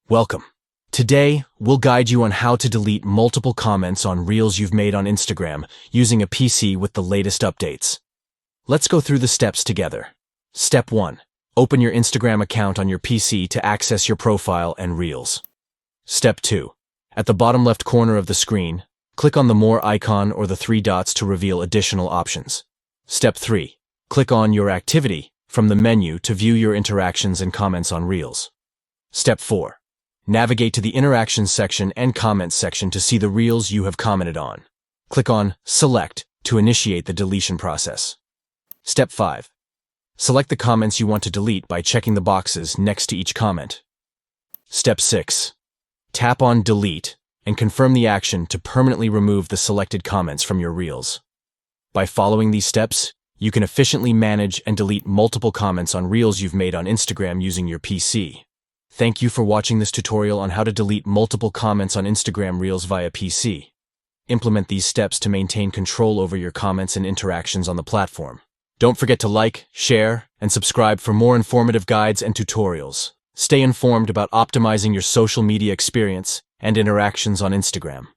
Welcome. Today, we'll guide you on how to delete multiple comments on Reels you've made on Instagram using a PC with the latest updates. Let's go through the steps together. Step 1. Open your Instagram account on your PC to access your profile and Reels. Step 2. At the bottom left corner of the screen, click on the More icon or the three dots to reveal additional options. Step 3. Click on Your Activity from the menu to view your interactions and comments on Reels. Step 4. Navigate to the Interactions section and Comments section to see the Reels you have commented on. Click on Select to initiate the deletion process. Step 5. Select the comments you want to delete by checking the boxes next to each comment. Step 6. Tap on Delete and confirm the action to permanently remove the selected comments from your Reels. By following these steps, you can efficiently manage and delete multiple comments on Reels you've made on Instagram using your PC. Thank you for watching this tutorial on how to delete multiple comments on Instagram Reels via PC. Implement these steps to maintain control over your comments and interactions on the platform. Don't forget to like, share, and subscribe for more informative guides and tutorials. Stay informed about optimizing your social media experience and interactions on Instagram.